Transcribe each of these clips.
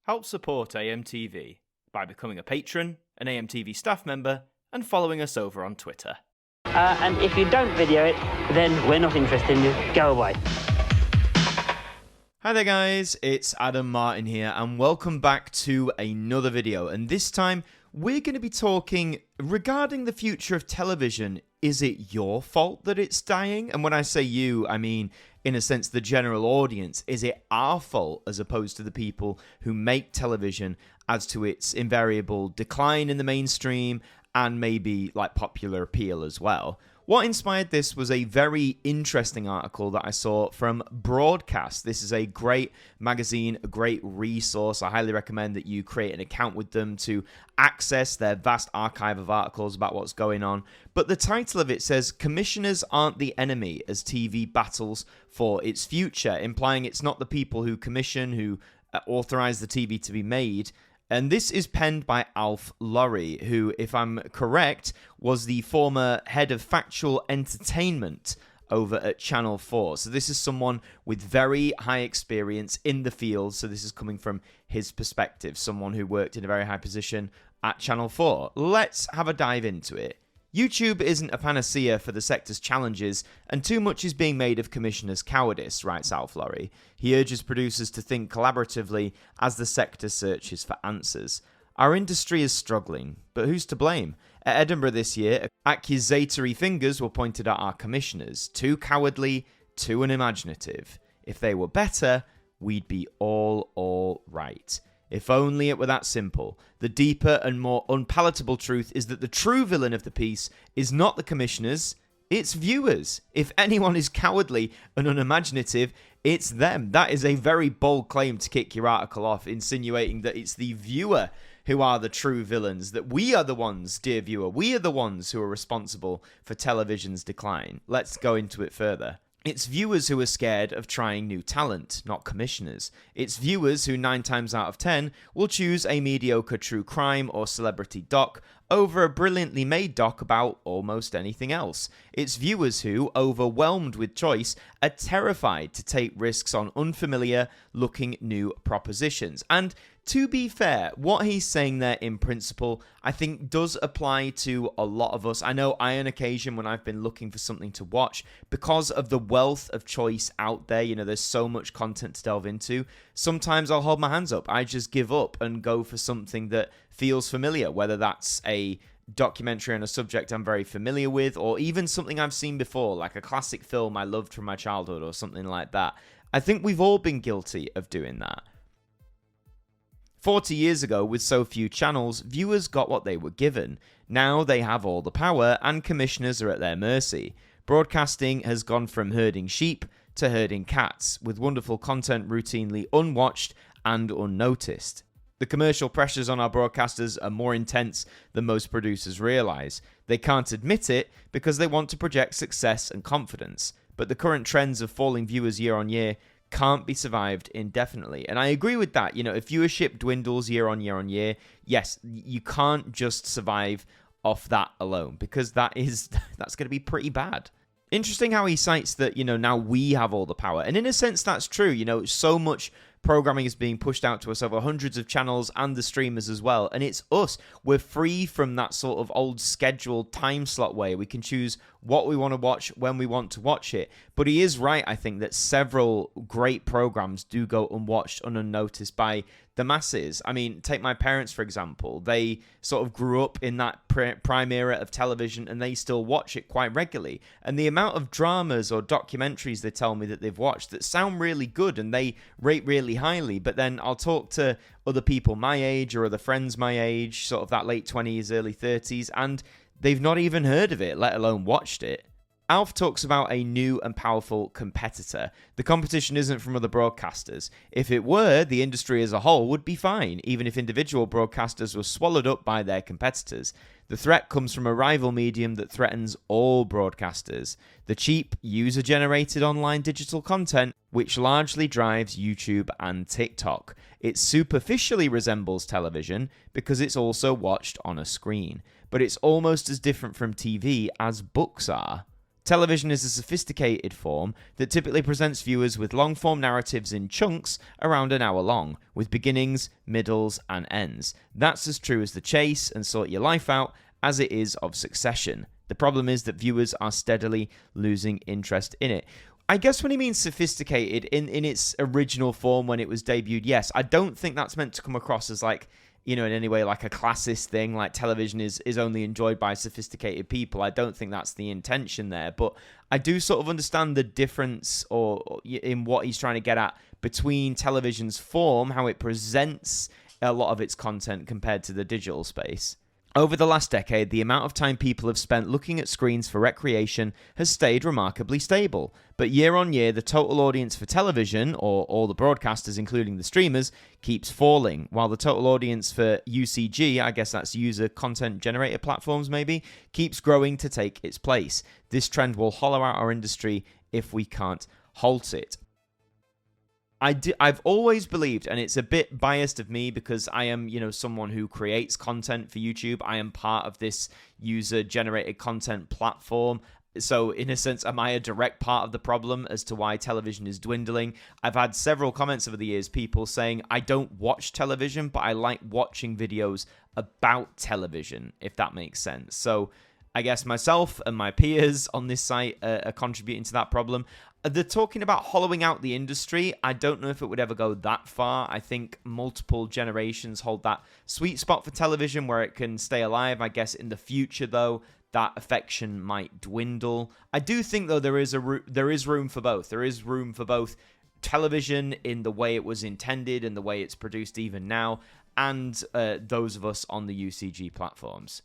Help support AMTV by becoming a patron, an AMTV staff member, and following us over on Twitter. And if you don't video it, then we're not interested in you. Go away. Hi there guys, it's Adam Martyn here, and welcome back to another video. And this time, we're going to be talking regarding the future of television. Is it your fault that it's dying? And when I say you, I mean, in a sense, the general audience. Is it our fault as opposed to the people who make television as to its invariable decline in the mainstream and maybe like popular appeal as well? What inspired this was a very interesting article that I saw from Broadcast. This is a great magazine, a great resource. I highly recommend that you create an account with them to access their vast archive of articles about what's going on. But the title of it says, "Commissioners aren't the enemy as TV battles for its future," implying it's not the people who commission, who authorize the TV to be made. And this is penned by Alf Laurie, who, if I'm correct, was the former head of factual entertainment over at Channel 4. So this is someone with very high experience in the field. So this is coming from his perspective, someone who worked in a very high position at Channel 4. Let's have a dive into it. YouTube isn't a panacea for the sector's challenges, and too much is being made of commissioners' cowardice, writes Alf Laurie. He urges producers to think collaboratively as the sector searches for answers. Our industry is struggling, but who's to blame? At Edinburgh this year, accusatory fingers were pointed at our commissioners. Too cowardly, too unimaginative. If they were better, we'd be all right. If only it were that simple. The deeper and more unpalatable truth is that the true villain of the piece is not the commissioners, it's viewers. If anyone is cowardly and unimaginative, it's them. That is a very bold claim to kick your article off, insinuating that it's the viewer who are the true villains, that we are the ones, dear viewer, we are the ones who are responsible for television's decline. Let's go into it further. It's viewers who are scared of trying new talent, not commissioners. It's viewers who 9 times out of 10 will choose a mediocre true crime or celebrity doc over a brilliantly made doc about almost anything else. It's viewers who, overwhelmed with choice, are terrified to take risks on unfamiliar looking new propositions. And to be fair, what he's saying there in principle, I think does apply to a lot of us. I know I, on occasion, when I've been looking for something to watch, because of the wealth of choice out there, you know, there's so much content to delve into, sometimes I'll hold my hands up. I just give up and go for something that feels familiar, whether that's a documentary on a subject I'm very familiar with, or even something I've seen before, like a classic film I loved from my childhood or something like that. I think we've all been guilty of doing that. 40 years ago, with so few channels, viewers got what they were given. Now they have all the power, and commissioners are at their mercy. Broadcasting has gone from herding sheep to herding cats, with wonderful content routinely unwatched and unnoticed. The commercial pressures on our broadcasters are more intense than most producers realise. They can't admit it because they want to project success and confidence. But the current trends of falling viewers year on year can't be survived indefinitely. And I agree with that. You know, if viewership dwindles year on year, yes, you can't just survive off that alone, because that's going to be pretty bad. Interesting how he cites that, you know, now we have all the power. And in a sense, that's true. You know, so much programming is being pushed out to us over hundreds of channels and the streamers as well. And it's us. We're free from that sort of old scheduled time slot way. We can choose what we want to watch when we want to watch it. But he is right, I think, that several great programs do go unwatched and unnoticed by the masses. I mean, take my parents, for example. They sort of grew up in that prime era of television, and they still watch it quite regularly. And the amount of dramas or documentaries they tell me that they've watched that sound really good and they rate really highly, but then I'll talk to other people my age or other friends my age, sort of that late 20s, early 30s, and they've not even heard of it, let alone watched it. Alf talks about a new and powerful competitor. The competition isn't from other broadcasters. If it were, the industry as a whole would be fine, even if individual broadcasters were swallowed up by their competitors. The threat comes from a rival medium that threatens all broadcasters. The cheap, user-generated online digital content, which largely drives YouTube and TikTok. It superficially resembles television because it's also watched on a screen. But it's almost as different from TV as books are. Television is a sophisticated form that typically presents viewers with long-form narratives in chunks around an hour long, with beginnings, middles, and ends. That's as true as The Chase and Sort Your Life Out as it is of Succession. The problem is that viewers are steadily losing interest in it. I guess when he means sophisticated in its original form when it was debuted, yes, I don't think that's meant to come across as like, in any way like a classist thing, like television is only enjoyed by sophisticated people. I don't think that's the intention there, but I do sort of understand the difference or in what he's trying to get at between television's form, how it presents a lot of its content compared to the digital space. Over the last decade, the amount of time people have spent looking at screens for recreation has stayed remarkably stable. But year on year, the total audience for television, or all the broadcasters including the streamers, keeps falling, while the total audience for UCG, I guess that's user content generator platforms maybe, keeps growing to take its place. This trend will hollow out our industry if we can't halt it. I've always believed, and it's a bit biased of me because I am, someone who creates content for YouTube. I am part of this user-generated content platform. So, in a sense, am I a direct part of the problem as to why television is dwindling? I've had several comments over the years, people saying, I don't watch television, but I like watching videos about television, if that makes sense. So, I guess myself and my peers on this site are contributing to that problem. They're talking about hollowing out the industry. I don't know if it would ever go that far. I think multiple generations hold that sweet spot for television where it can stay alive. I guess in the future, though, that affection might dwindle. I do think, though, there is room for both. There is room for both television in the way it was intended and the way it's produced even now, and those of us on the UCG platforms.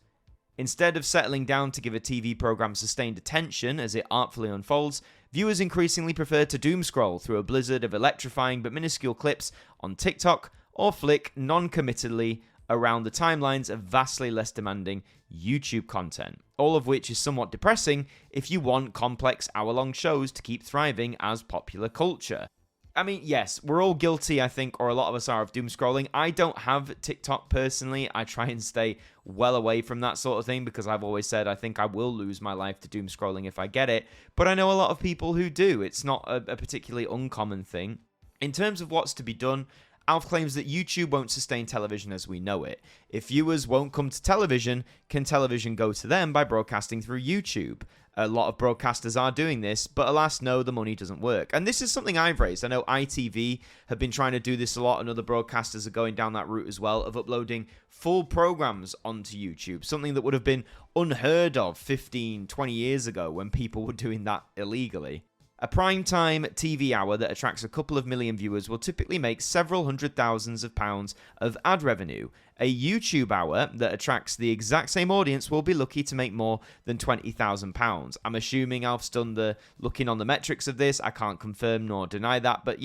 Instead of settling down to give a TV program sustained attention as it artfully unfolds, viewers increasingly prefer to doom scroll through a blizzard of electrifying but minuscule clips on TikTok or flick non-committedly around the timelines of vastly less demanding YouTube content, all of which is somewhat depressing if you want complex hour-long shows to keep thriving as popular culture. I mean, yes, we're all guilty, I think, or a lot of us are, of doom scrolling. I don't have TikTok personally. I try and stay well away from that sort of thing because I've always said I think I will lose my life to doom scrolling if I get it. But I know a lot of people who do. It's not a particularly uncommon thing. In terms of what's to be done, Alf claims that YouTube won't sustain television as we know it. If viewers won't come to television, can television go to them by broadcasting through YouTube? A lot of broadcasters are doing this, but alas, no, the money doesn't work. And this is something I've raised. I know ITV have been trying to do this a lot, and other broadcasters are going down that route as well, of uploading full programs onto YouTube, something that would have been unheard of 15, 20 years ago when people were doing that illegally. A primetime TV hour that attracts a couple of million viewers will typically make several hundred thousands of pounds of ad revenue. A YouTube hour that attracts the exact same audience will be lucky to make more than £20,000. I'm assuming Alf's done the looking on the metrics of this. I can't confirm nor deny that, but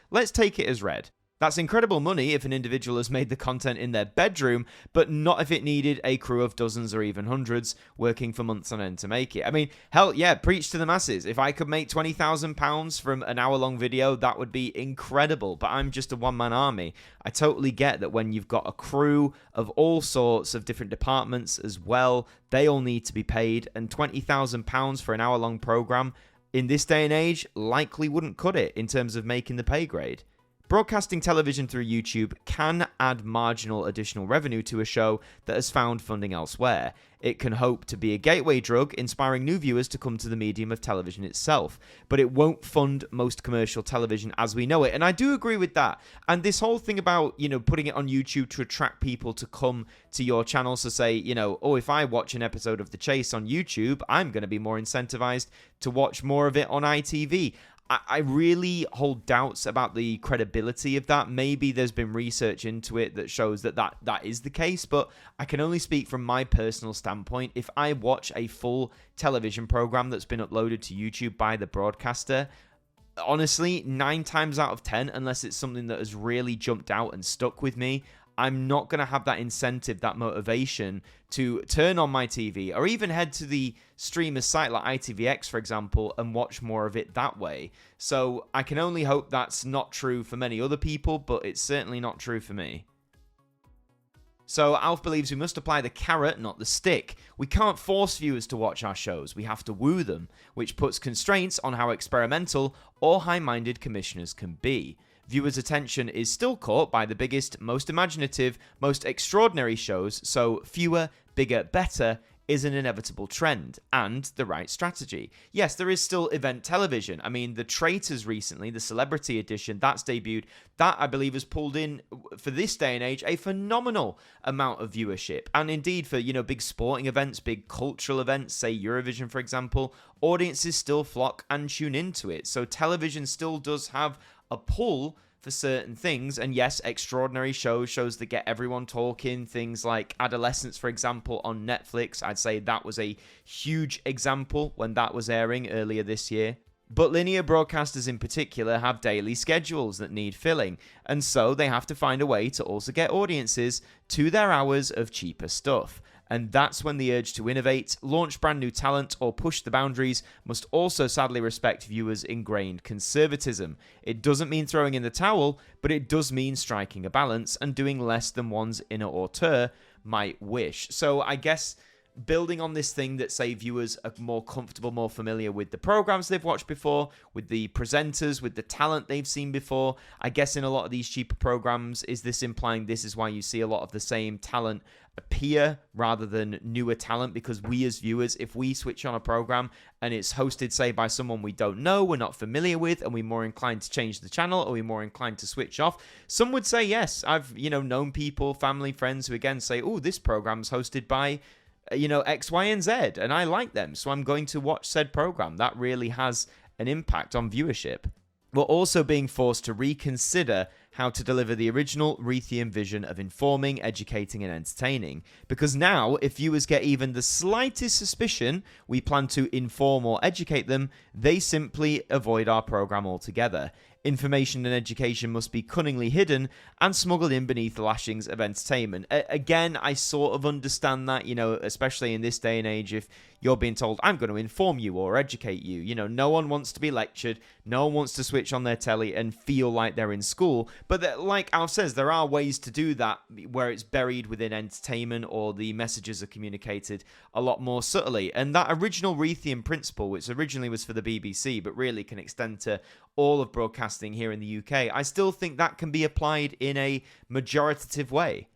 let's take it as read. That's incredible money if an individual has made the content in their bedroom, but not if it needed a crew of dozens or even hundreds working for months on end to make it. I mean, hell yeah, preach to the masses. If I could make £20,000 from an hour-long video, that would be incredible, but I'm just a one-man army. I totally get that when you've got a crew of all sorts of different departments as well, they all need to be paid, and £20,000 for an hour-long program in this day and age likely wouldn't cut it in terms of making the pay grade. Broadcasting television through YouTube can add marginal additional revenue to a show that has found funding elsewhere. It can hope to be a gateway drug, inspiring new viewers to come to the medium of television itself. But it won't fund most commercial television as we know it. And I do agree with that. And this whole thing about, putting it on YouTube to attract people to come to your channel. So say, if I watch an episode of The Chase on YouTube, I'm going to be more incentivized to watch more of it on ITV. I really hold doubts about the credibility of that. Maybe there's been research into it that shows that is the case, but I can only speak from my personal standpoint. If I watch a full television program that's been uploaded to YouTube by the broadcaster, honestly, 9 times out of 10, unless it's something that has really jumped out and stuck with me, I'm not going to have that incentive, that motivation to turn on my TV or even head to the streamer site like ITVX, for example, and watch more of it that way. So I can only hope that's not true for many other people, but it's certainly not true for me. So Alf believes we must apply the carrot, not the stick. We can't force viewers to watch our shows, we have to woo them, which puts constraints on how experimental or high-minded commissioners can be. Viewers' attention is still caught by the biggest, most imaginative, most extraordinary shows, so fewer, bigger, better is an inevitable trend, and the right strategy. Yes, there is still event television. I mean, The Traitors recently, the celebrity edition, that's debuted. That, I believe, has pulled in, for this day and age, a phenomenal amount of viewership. And indeed, for, big sporting events, big cultural events, say Eurovision, for example, audiences still flock and tune into it. So television still does have a pull for certain things, and yes, extraordinary shows that get everyone talking, things like Adolescence, for example, on Netflix. I'd say that was a huge example when that was airing earlier this year. But linear broadcasters in particular have daily schedules that need filling, and so they have to find a way to also get audiences to their hours of cheaper stuff. And that's when the urge to innovate, launch brand new talent, or push the boundaries must also sadly respect viewers' ingrained conservatism. It doesn't mean throwing in the towel, but it does mean striking a balance and doing less than one's inner auteur might wish. So I guess building on this thing that, say, viewers are more comfortable, more familiar with the programs they've watched before, with the presenters, with the talent they've seen before. I guess in a lot of these cheaper programs, is this implying this is why you see a lot of the same talent appear rather than newer talent? Because we as viewers, if we switch on a program and it's hosted, say, by someone we don't know, we're not familiar with, and we're more inclined to change the channel, or we're more inclined to switch off. Some would say yes. I've, known people, family, friends who again say, oh, this program's hosted by X, Y, and Z, and I like them, so I'm going to watch said program. That really has an impact on viewership. We're also being forced to reconsider how to deliver the original Reithian vision of informing, educating, and entertaining. Because now, if viewers get even the slightest suspicion we plan to inform or educate them, they simply avoid our program altogether. Information and education must be cunningly hidden and smuggled in beneath the lashings of entertainment. Again, I sort of understand that, especially in this day and age, if you're being told, I'm going to inform you or educate you. No one wants to be lectured. No one wants to switch on their telly and feel like they're in school. But like Alf says, there are ways to do that where it's buried within entertainment, or the messages are communicated a lot more subtly. And that original Reithian principle, which originally was for the BBC, but really can extend to all of broadcasting here in the UK, I still think that can be applied in a majoritative way.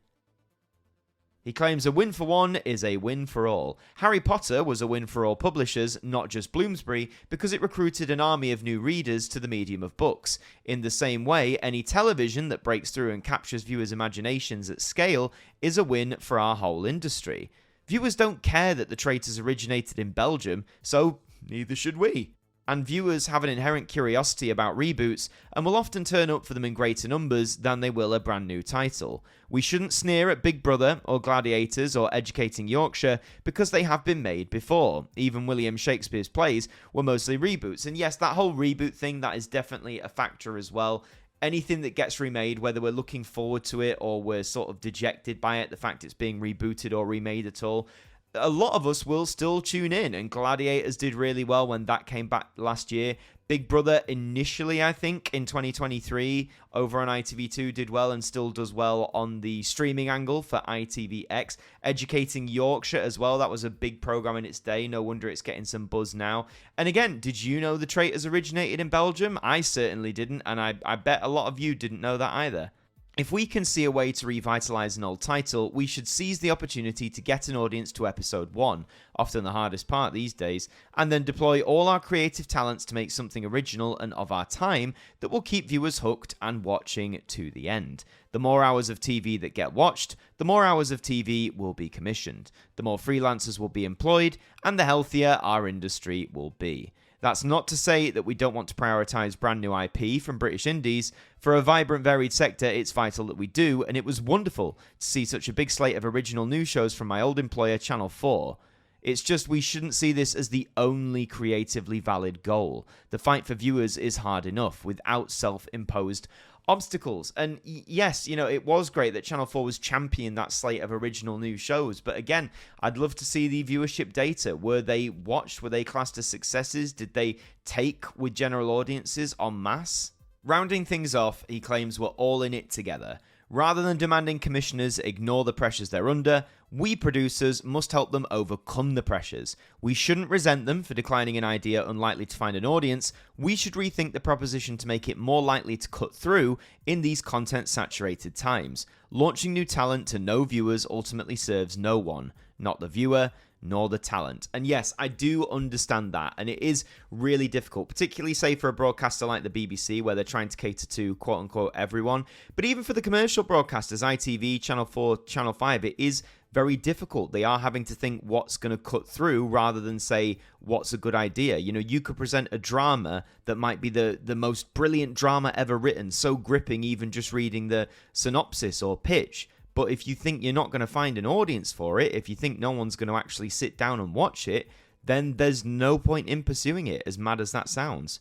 He claims a win for one is a win for all. Harry Potter was a win for all publishers, not just Bloomsbury, because it recruited an army of new readers to the medium of books. In the same way, any television that breaks through and captures viewers' imaginations at scale is a win for our whole industry. Viewers don't care that The Traitors originated in Belgium, so neither should we. And viewers have an inherent curiosity about reboots and will often turn up for them in greater numbers than they will a brand new title. We shouldn't sneer at Big Brother or Gladiators or Educating Yorkshire because they have been made before. Even William Shakespeare's plays were mostly reboots. And yes, that whole reboot thing, that is definitely a factor as well. Anything that gets remade, whether we're looking forward to it or we're sort of dejected by it, the fact it's being rebooted or remade at all, a lot of us will still tune in, and Gladiators did really well when that came back last year. Big Brother initially, I think, in 2023, over on ITV2 did well and still does well on the streaming angle for ITVX. Educating Yorkshire as well, that was a big program in its day. No wonder it's getting some buzz now. And again, did you know The Traitors originated in Belgium? I certainly didn't, and I bet a lot of you didn't know that either. If we can see a way to revitalise an old title, we should seize the opportunity to get an audience to episode 1, often the hardest part these days, and then deploy all our creative talents to make something original and of our time that will keep viewers hooked and watching to the end. The more hours of TV that get watched, the more hours of TV will be commissioned, the more freelancers will be employed, and the healthier our industry will be. That's not to say that we don't want to prioritise brand new IP from British indies. For a vibrant, varied sector, it's vital that we do, and it was wonderful to see such a big slate of original news shows from my old employer, Channel 4. It's just we shouldn't see this as the only creatively valid goal. The fight for viewers is hard enough without self-imposed obstacles. And yes, it was great that Channel 4 was championing that slate of original new shows. But again, I'd love to see the viewership data. Were they watched? Were they classed as successes? Did they take with general audiences en masse? Rounding things off, he claims we're all in it together. Rather than demanding commissioners ignore the pressures they're under, we producers must help them overcome the pressures. We shouldn't resent them for declining an idea unlikely to find an audience. We should rethink the proposition to make it more likely to cut through in these content-saturated times. Launching new talent to no viewers ultimately serves no one, not the viewer, nor the talent. And yes, I do understand that, and it is really difficult, particularly say for a broadcaster like the BBC where they're trying to cater to quote-unquote everyone. But even for the commercial broadcasters, ITV, Channel 4, Channel 5, it is very difficult. They are having to think what's going to cut through rather than say what's a good idea. You know, you could present a drama that might be the most brilliant drama ever written, so gripping even just reading the synopsis or pitch. But if you think you're not going to find an audience for it, if you think no one's going to actually sit down and watch it, then there's no point in pursuing it, as mad as that sounds.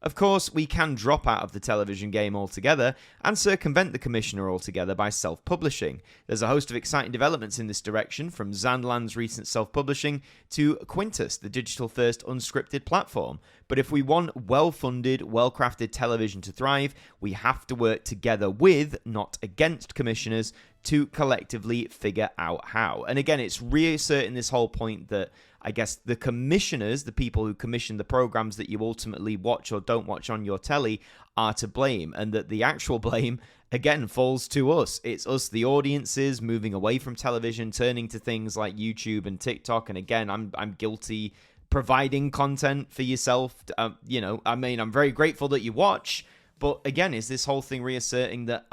Of course, we can drop out of the television game altogether and circumvent the commissioner altogether by self-publishing. There's a host of exciting developments in this direction, from Zandland's recent self-publishing to Quintus, the digital-first unscripted platform. But if we want well-funded, well-crafted television to thrive, we have to work together with, not against, commissioners to collectively figure out how. And again, it's reasserting this whole point that I guess the commissioners, the people who commission the programs that you ultimately watch or don't watch on your telly, are to blame, and that the actual blame, again, falls to us. It's us, the audiences, moving away from television, turning to things like YouTube and TikTok. And again, I'm guilty providing content for yourself. I'm very grateful that you watch. But again, is this whole thing reasserting that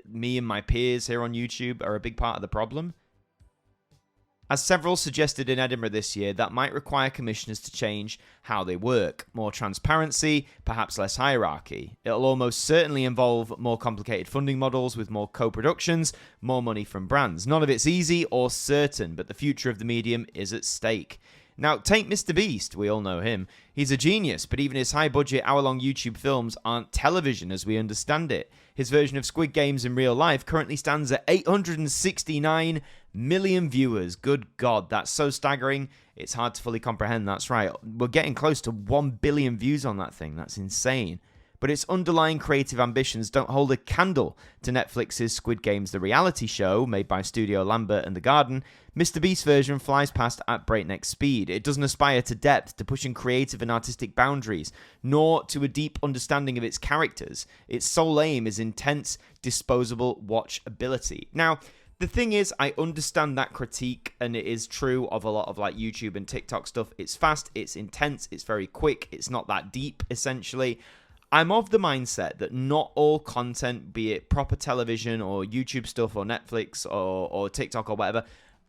me and my peers here on YouTube are a big part of the problem? As several suggested in Edinburgh this year, that might require commissioners to change how they work. More transparency, perhaps less hierarchy. It'll almost certainly involve more complicated funding models with more co-productions, more money from brands. None of it's easy or certain, but the future of the medium is at stake. Now, take Mr. Beast, we all know him. He's a genius, but even his high-budget, hour-long YouTube films aren't television as we understand it. His version of Squid Games in real life currently stands at 869 million viewers. Good God, that's so staggering. It's hard to fully comprehend, that's right. We're getting close to 1 billion views on that thing. That's insane. But its underlying creative ambitions don't hold a candle to Netflix's Squid Games the reality show, made by Studio Lambert and The Garden. Mr. Beast's version flies past at breakneck speed. It doesn't aspire to depth, to pushing creative and artistic boundaries, nor to a deep understanding of its characters. Its sole aim is intense, disposable watchability. Now, the thing is, I understand that critique, and it is true of a lot of like YouTube and TikTok stuff. It's fast, it's intense, it's very quick, it's not that deep, essentially. I'm of the mindset that not all content, be it proper television or YouTube stuff or Netflix or TikTok or whatever,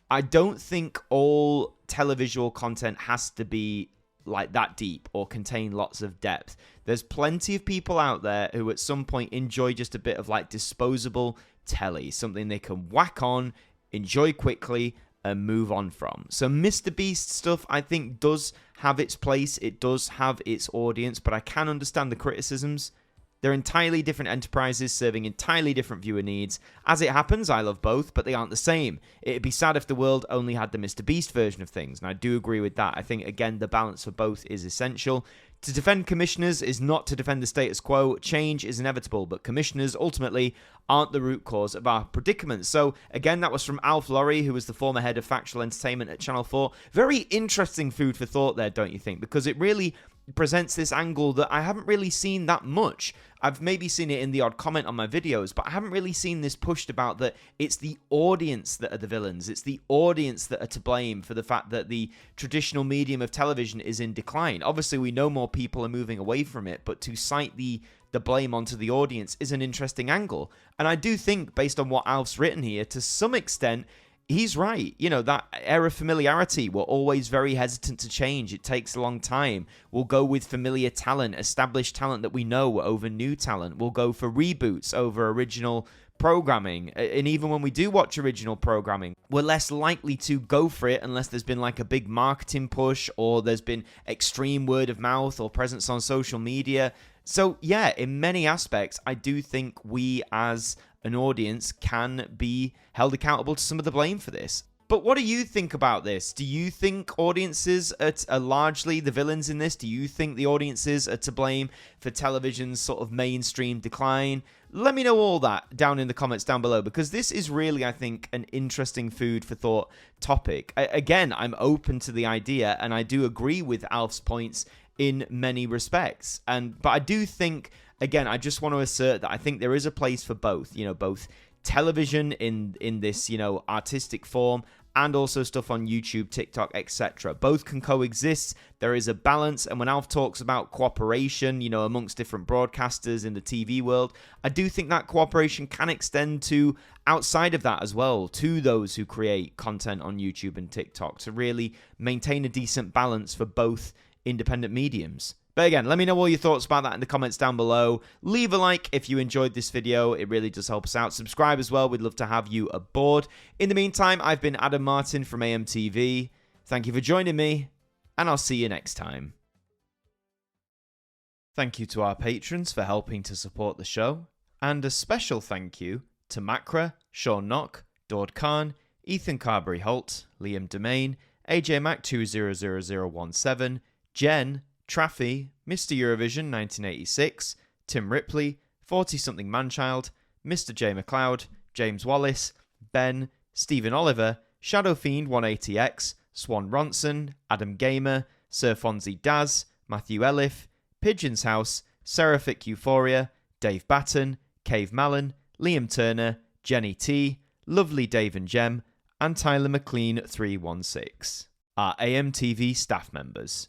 I don't think all televisual content has to be like that deep or contain lots of depth. There's plenty of people out there who at some point enjoy just a bit of like disposable telly, something they can whack on, enjoy quickly, and move on from. So Mr. Beast stuff, I think, does have its place. It does have its audience, but I can understand the criticisms. They're entirely different enterprises serving entirely different viewer needs. As it happens, I love both, but they aren't the same. It'd be sad if the world only had the Mr. Beast version of things, and I do agree with that. I think, again, the balance for both is essential. To defend commissioners is not to defend the status quo. Change is inevitable, but commissioners ultimately aren't the root cause of our predicament. So, again, that was from Alf Laurie, who was the former head of factual entertainment at Channel 4. Very interesting food for thought there, don't you think? Because it really presents this angle that I haven't really seen that much. I've maybe seen it in the odd comment on my videos, but I haven't really seen this pushed about that it's the audience that are the villains. It's the audience that are to blame for the fact that the traditional medium of television is in decline. Obviously, we know more people are moving away from it, but to cite the blame onto the audience is an interesting angle. And I do think, based on what Alf's written here, to some extent, he's right. You know, that era of familiarity, we're always very hesitant to change. It takes a long time. We'll go with familiar talent, established talent that we know over new talent. We'll go for reboots over original programming. And even when we do watch original programming, we're less likely to go for it unless there's been like a big marketing push or there's been extreme word of mouth or presence on social media. So yeah, in many aspects, I do think we as an audience can be held accountable to some of the blame for this. But what do you think about this? Do you think audiences are largely the villains in this? Do you think the audiences are to blame for television's sort of mainstream decline? let me know all that down in the comments down below, because this is really, I think, an interesting food for thought topic. Again, I'm open to the idea, and I do agree with Alf's points in many respects. But I do think, again, I just want to assert that I think there is a place for both, both television in this, artistic form, and also stuff on YouTube, TikTok, etc. Both can coexist. There is a balance. And when Alf talks about cooperation, amongst different broadcasters in the TV world, I do think that cooperation can extend to outside of that as well, to those who create content on YouTube and TikTok, to really maintain a decent balance for both independent mediums. But again, let me know all your thoughts about that in the comments down below. Leave a like if you enjoyed this video. It really does help us out. Subscribe as well. We'd love to have you aboard. In the meantime, I've been Adam Martyn from AMTV. Thank you for joining me, and I'll see you next time. Thank you to our patrons for helping to support the show. And a special thank you to Macra, Sean Knock, Dord Khan, Ethan Carberry-Holt, Liam Domain, AJ Mac 200017, Jen, Traffy, Mr. Eurovision 1986, Tim Ripley, 40-something Manchild, Mr. J. McLeod, James Wallace, Ben, Stephen Oliver, Shadow Fiend 180X, Swan Ronson, Adam Gamer, Sir Fonzie Daz, Matthew Elliff, Pigeon's House, Seraphic Euphoria, Dave Batten, Cave Malin, Liam Turner, Jenny T, Lovely Dave and Gem, and Tyler McLean 316, our AMTV staff members.